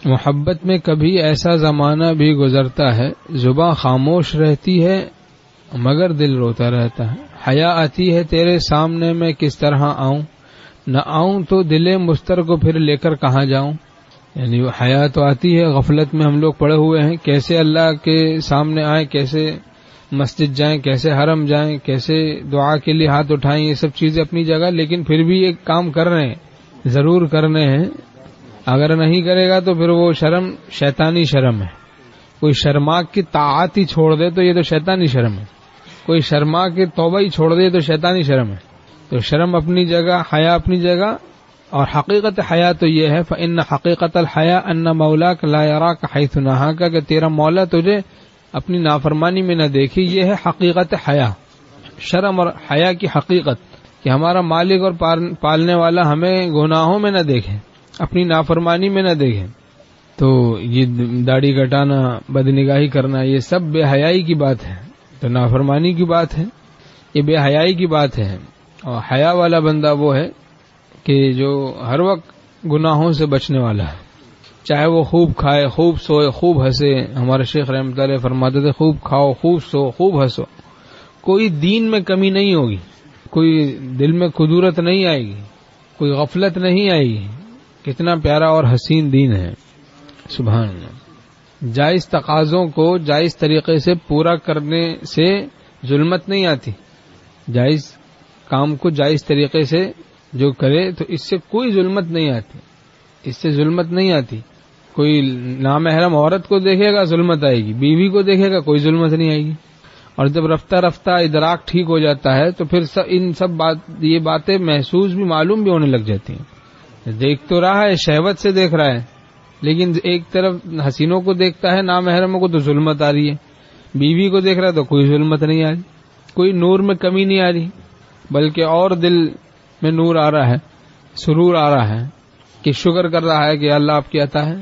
محبت میں کبھی ایسا زمانہ بھی گزرتا ہے زباں خاموش رہتی ہے مگر دل روتا رہتا ہے. حیا آتی ہے تیرے سامنے میں کس طرح آؤں، نہ آؤں تو دل مستر کو پھر لے کر کہاں جاؤں. یعنی حیا تو آتی ہے، غفلت میں ہم لوگ پڑے ہوئے ہیں، کیسے اللہ کے سامنے آئیں، کیسے مسجد جائیں، کیسے حرم جائیں، کیسے دعا کے لیے ہاتھ اٹھائیں، یہ سب چیزیں اپنی جگہ، لیکن پھر بھی ایک کام کر رہے ہیں، ضرور کرنے ہیں. اگر نہیں کرے گا تو پھر وہ شرم شیطانی شرم ہے. کوئی شرما کی طاعت ہی چھوڑ دے تو یہ تو شیطانی شرم ہے، کوئی شرما کے توبہ ہی چھوڑ دے تو شیطانی شرم ہے. تو شرم اپنی جگہ، حیا اپنی جگہ. اور حقیقت حیا تو یہ ہے فإن حقیقت الحیا ان مولاک لا یراک حیث نہاک، کہ تیرا مولا تجھے اپنی نافرمانی میں نہ دیکھے. یہ ہے حقیقت حیا. شرم اور حیا کی حقیقت کہ ہمارا مالک اور پالنے والا ہمیں گناہوں میں نہ دیکھے، اپنی نافرمانی میں نہ دیکھے. تو یہ داڑھی کٹانا، بدنگاہی کرنا، یہ سب بے حیائی کی بات ہے، تو نافرمانی کی بات ہے، یہ بے حیائی کی بات ہے. اور حیا والا بندہ وہ ہے کہ جو ہر وقت گناہوں سے بچنے والا ہے، چاہے وہ خوب کھائے، خوب سوئے، خوب ہنسے. ہمارے شیخ رحمۃ اللہ فرماتے تھے خوب کھاؤ، خوب سو، خوب ہنسو، کوئی دین میں کمی نہیں ہوگی، کوئی دل میں کدورت نہیں آئے گی، کوئی غفلت نہیں آئے گی. کتنا پیارا اور حسین دین ہے، سبحان اللہ. جائز تقاضوں کو جائز طریقے سے پورا کرنے سے ظلمت نہیں آتی. جائز کام کو جائز طریقے سے جو کرے تو اس سے کوئی ظلمت نہیں آتی، اس سے ظلمت نہیں آتی. کوئی نامحرم عورت کو دیکھے گا ظلمت آئے گی، بیوی کو دیکھے گا کوئی ظلمت نہیں آئے گی. اور جب رفتہ رفتہ ادراک ٹھیک ہو جاتا ہے تو پھر یہ باتیں محسوس بھی، معلوم بھی ہونے لگ جاتی ہیں. دیکھ تو رہا ہے، شہوت سے دیکھ رہا ہے، لیکن ایک طرف حسینوں کو دیکھتا ہے، نامحرموں کو تو ظلمت آ رہی ہے. بیوی کو دیکھ رہا ہے تو کوئی ظلمت نہیں آ رہی، کوئی نور میں کمی نہیں آ رہی، بلکہ اور دل میں نور آ رہا ہے، سرور آ رہا ہے کہ شکر کر رہا ہے کہ اللہ آپ کی عطا ہے.